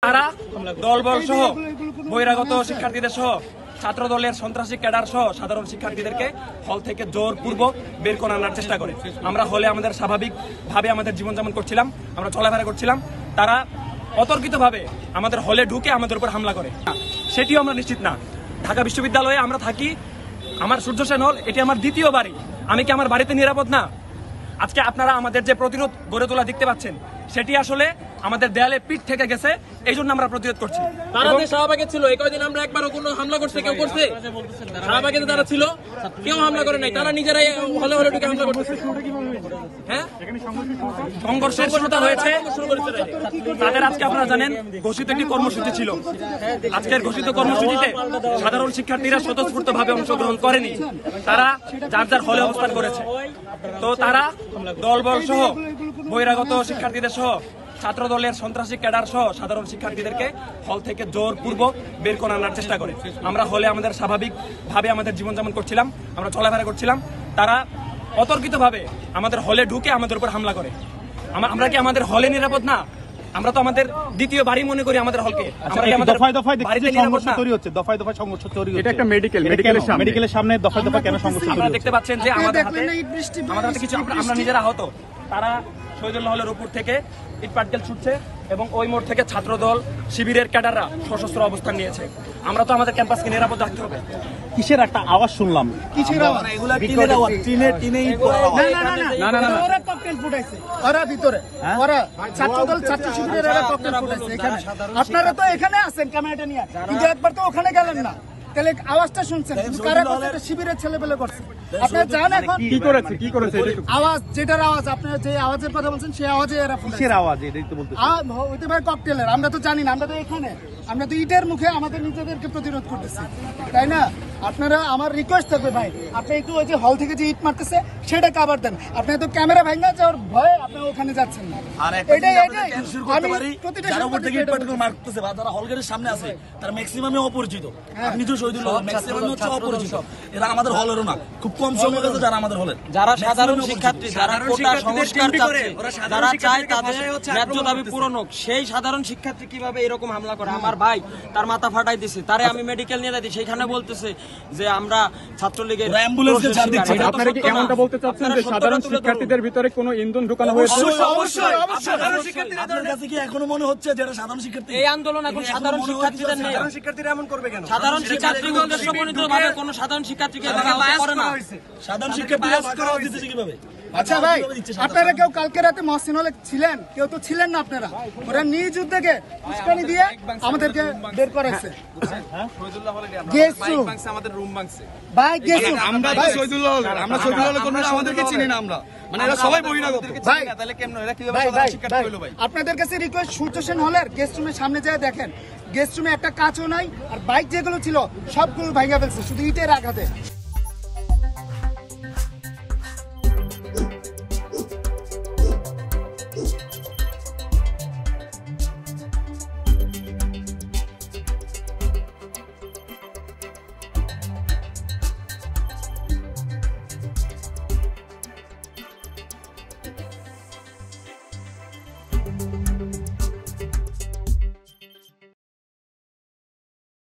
তারা দলবল সহ বহিরাগত শিক্ষার্থীদের সহ ছাত্র দলের সন্ত্রাসী ক্যাডার সহ সাধারণ শিক্ষার্থীদেরকে হল থেকে জোরপূর্বক বের করে আনার চেষ্টা করে। আমরা হলে আমাদের স্বাভাবিকভাবে আমাদের জীবনযাপন করছিলাম, আমরা চলাফেরা করছিলাম। তারা অতর্কিতভাবে আমাদের হলে ঢুকে আমাদের উপর হামলা করে, সেটিও আমরা নিশ্চিত না। ঢাকা বিশ্ববিদ্যালয়ে আমরা থাকি, আমার সূর্য সেন হল, এটি আমার দ্বিতীয় বাড়ি। আমি কি আমার বাড়িতে নিরাপদ না? আজকে আপনারা আমাদের যে প্রতিরোধ গড়ে তোলা দেখতে পাচ্ছেন, সেটি আসলে আমাদের দেয়ালে পিঠ থেকে গেছে, এই জন্য আমরা প্রতিরোধ করছি। তারা যে শাহবাগে ছিল, এই কয়দিন আমরা একবারও কোনো হামলা করছে কেউ করছে? শাহবাগে তারা ছিল, কেউ হামলা করে নাই, তারা নিজেরাই হলে হলে ঢুকে হামলা করতেছে। হ্যাঁ, সংঘর্ষের শুরুটা হয়েছে তাদের, আজকে আপনারা জানেন ঘোষিত একটি কর্মসূচি ছিল। আজকের ঘোষিত কর্মসূচিতে সাধারণ শিক্ষার্থীরা স্বতঃস্ফূর্তভাবে অংশগ্রহণ করেনি, তারা যার যার হলে অবস্থান করেছে। তো তারা দলবল সহ বহিরাগত শিক্ষার্থীদের সহ ছাত্র দলের সন্ত্রাসী ক্যাডার সহ সাধারণ শিক্ষার্থীদেরকে হল থেকে জোরপূর্বক বের করে আনার চেষ্টা করে। আমরা হলে আমাদের স্বাভাবিকভাবে আমাদের জীবনযাপন করছিলাম, আমরা চলাফেরা করছিলাম। তারা অতর্কিতভাবে আমাদের হলে ঢুকে আমাদের উপর হামলা করে। আমরা কি আমাদের হলে নিরাপদ না? আমরা তো আমাদের দ্বিতীয় বাড়ি মনে করি আমাদের হলকে। দফায় দফায় সংঘর্ষ তৈরি হচ্ছে, দফায় দফায় সংঘর্ষ তৈরি হচ্ছে। এটা একটা মেডিকেলের সামনে দফায় দফায় কেন সংঘর্ষ তৈরি হচ্ছে? আপনারা দেখতে পাচ্ছেন যে আমাদের হাতে কিছু আমরা নিজেরা আহত। তারা শহীদুল্লাহ হলের উপর থেকে ইটপাটকেল ছুটছে এবং ওই মোড় থেকে ছাত্রদল শিবিরের ক্যাডাররা সশস্ত্র অবস্থান নিয়েছে। আমরা তো আমাদের ক্যাম্পাসকে নিরাপদ রাখতে হবে। কিসের একটা আওয়াজ শুনলাম? কিসের আওয়াজ? এগুলা টিনের আওয়াজ, টিনেই না, ওরা ককটেল ফুটাইছে, ওরা ভিতরে, ওরা ছাত্রদল ছাত্র শিবিরের ওরা ককটেল ফুটাইছে এখানে। আপনারা তো এখানে আছেন ক্যামেরাটা নিয়ে, কিন্তু একবার তো ওখানে গেলেন না, তাহলে আওয়াজটা শুনছেন। কারা করছে? শিবিরের ছেলেপেলে করছে। আপনারা জানেন এখন কি করেছে আওয়াজ, যেটার আওয়াজ আপনারা যে আওয়াজের কথা বলছেন, সেই আওয়াজে এরা ফুটাইছে। কিসের আওয়াজ এটাই তো বলতে? হইতে পারে ককটেলের, আমরা তো জানি না। আমরা তো এখানে, আমরা তো ইটের মুখে আমাদের নিজেদেরকে প্রতিরোধ করতেছি, তাই না? আপনারা, আমার রিকোয়েস্ট থাকবে ভাই, আপনি একটু ওই যে হল থেকে যে ইট মারতেছে সেটা কাভার দেন। আপনি তো ক্যামেরা ভাঙা যাওয়ার ভয়ে আপনি ওখানে যাচ্ছেন না। এটাই আমি প্রতিটা উপর থেকে ইট পাটকেল মারতেছে বা যারা হলগেটের সামনে আছে, তারা ম্যাক্সিমামই অপরিচিত। আপনি তো শহীদুল্লাহ, ম্যাক্সিমামই হচ্ছে অপরিচিত। এরা আমাদের হলেরও না, খুব কম সময় গেছে যারা আমাদের হলের। যারা সাধারণ শিক্ষার্থী, যারা কোটা সংস্কার চাচ্ছে, যারা চায় তাদের ন্যায্য দাবি পূরণ হোক, সেই সাধারণ শিক্ষার্থী কিভাবে এরকম হামলা করে? আমার ভাই তার মাথা ফাটাই দিছে, তারে আমি মেডিকেল নিয়ে যাচ্ছি, সেইখানে বলতেছে যে আমরা ছাত্রলীগের অ্যাম্বুলেন্সে ছাড় দিচ্ছে। আপনারা কি এমনটা বলতে চাচ্ছেন যে সাধারণ শিক্ষার্থীদের ভিতরে কোনো ইন্ধন ঢোকানো হয়েছে? আপনার কাছে কি এখনো মনে হচ্ছে যারা সাধারণ শিক্ষার্থী? এই আন্দোলন এখন সাধারণ শিক্ষার্থীদের নেই। সাধারণ শিক্ষার্থীরা এমন করবে কেন? সাধারণ শিক্ষার্থীদের উদ্দেশ্যপ্রণোদিতভাবে কোনো সাধারণ শিক্ষার্থীকে এভাবে করে না। সাধারণ শিক্ষার্থীরা বাস দিচ্ছে কিভাবে? আচ্ছা ভাই, আপনারা কেউ কালকে রাতে মহসিন হলে ছিলেন? কেউ তো ছিলেন না। আপনারা, ওরা নিজ উদ্যোগে উস্কানি দিয়ে আমাদেরকে বের করেছে। আমাদের রুম ভাঙছে ভাই, গেছো আমরা শহীদুল্লাহ হলের, আমরা শহীদুল্লাহ হলের কোনো আমাদেরকে চিনি না। আমরা মানে এরা সবাই বহিরাগত। ভাই, তাহলে কেমন এরা কিভাবে সাধারণ শিক্ষার্থী হলো? ভাই, আপনাদের কাছে রিকোয়েস্ট, সূর্য সেন হলের গেস্ট রুমের সামনে যায় দেখেন, গেস্ট রুমে একটা কাঁচও নাই, আর বাইক যেগুলো ছিল সবগুলো ভাঙা ফেলছে শুধু ইটের আঘাতে।